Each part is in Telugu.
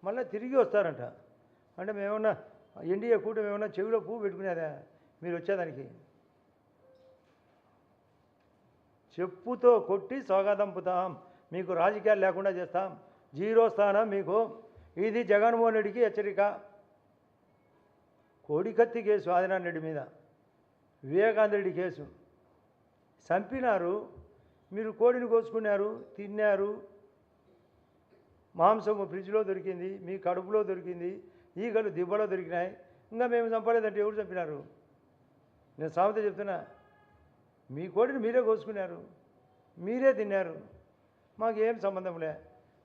మళ్ళీ తిరిగి వస్తారంట. అంటే మేమన్నా ఎన్డీఏ కూటమి ఏమన్నా చెవిలో పువ్వు పెట్టుకునేదా మీరు వచ్చేదానికి? చెప్పుతో కొట్టి స్వాగతంపుతాం, మీకు రాజకీయాలు లేకుండా చేస్తాం, 0 స్థానం మీకు. ఇది జగన్మోహన్ రెడ్డికి హెచ్చరిక. కోడికత్తి కేసు ఆదినారాయణ రెడ్డి మీద, వివేకానంద రెడ్డి కేసు చంపినారు. మీరు కోడిని కోసుకున్నారు, తిన్నారు, మాంసము ఫ్రిడ్జ్లో దొరికింది, మీ కడుపులో దొరికింది, ఈగలు దిబ్బలో దొరికినాయి. ఇంకా మేము చంపలేదంటే ఎవరు చంపినారు? నేను సామెత చెప్తున్నా, మీ కోడిని మీరే కోసుకున్నారు, మీరే తిన్నారు, మాకేం సంబంధం లే.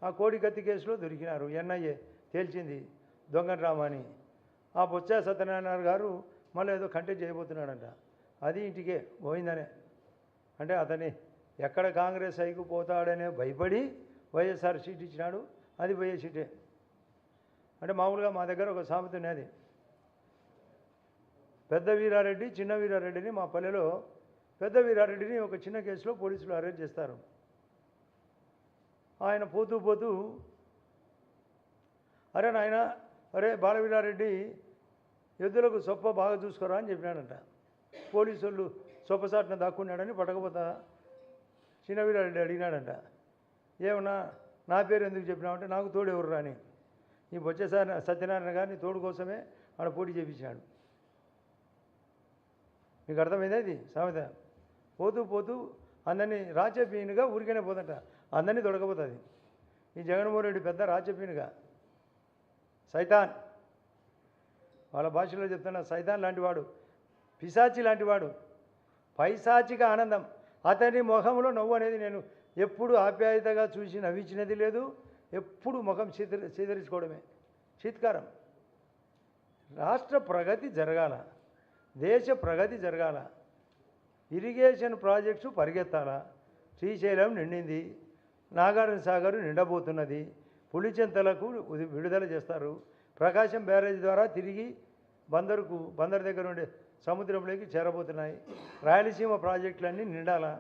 ఆ కోడి కత్తి కేసులో దొరికినారు, ఎన్ఐఏ తేల్చింది దొంగ డ్రామా అని. ఆ బొత్స సత్యనారాయణ గారు మళ్ళీ ఏదో కంటెక్ట్ చేయబోతున్నాడంట, అది ఇంటికే పోయిందనే. అంటే అతని ఎక్కడ కాంగ్రెస్ హైకు పోతాడనే భయపడి వైఎస్ఆర్ సీట్ ఇచ్చినాడు, అది పోయే సీటే. అంటే మామూలుగా మా దగ్గర ఒక సామెత ఉన్నది, పెద్ద వీరారెడ్డి చిన్న వీరారెడ్డిని. మా పల్లెలో పెద్ద వీరారెడ్డిని ఒక చిన్న కేసులో పోలీసులు అరెస్ట్ చేస్తారు. ఆయన పోతూ పోతూ, అరే నాయన, అరే బాలవీరారెడ్డి ఎద్దులకు సొప్ప బాగా చూసుకోరా అని చెప్పినాడంట. పోలీసు వాళ్ళు సొప్పసాటిన దాక్కున్నాడని పట్టకపోతా చిన్న వీరారెడ్డి అడిగినాడంట, ఏమన్నా నా పేరు ఎందుకు చెప్పినావంటే, నాకు తోడు ఎవరు రాని ఈ బొచ్చేసారి సత్యనారాయణ గారిని తోడు కోసమే ఆడ పోటీ చేయించాడు. మీకు అర్థమైందా ఇది సామెత? పోతూ పోతూ అందరినీ రాచపీనుగా ఊరికనే పోదంట, అందరినీ దొరకపోతుంది. ఈ జగన్మోహన్ రెడ్డి పెద్ద రాచపీనుగా, సైతాన్, వాళ్ళ భాషలో చెప్తున్నా, సైతాన్ లాంటివాడు, పిశాచి లాంటివాడు, పైశాచిక ఆనందం. అతని ముఖంలో నవ్వు అనేది నేను ఎప్పుడు ఆప్యాయతగా చూసి నవ్వించినది లేదు. ఎప్పుడు ముఖం చీదరించుకోవడమే, చీత్కారం. రాష్ట్ర ప్రగతి జరగాల, దేశ ప్రగతి జరగాల, ఇరిగేషన్ ప్రాజెక్ట్స్ పరిగెత్తాలా. శ్రీశైలం నిండింది, నాగార్జున సాగర్ నిండబోతున్నది, పులిచెంతలకు విడుదల చేస్తారు, ప్రకాశం బ్యారేజ్ ద్వారా తిరిగి బందరు దగ్గర ఉండే సముద్రంలోకి చేరబోతున్నాయి, రాయలసీమ ప్రాజెక్టులన్నీ నిండాలా.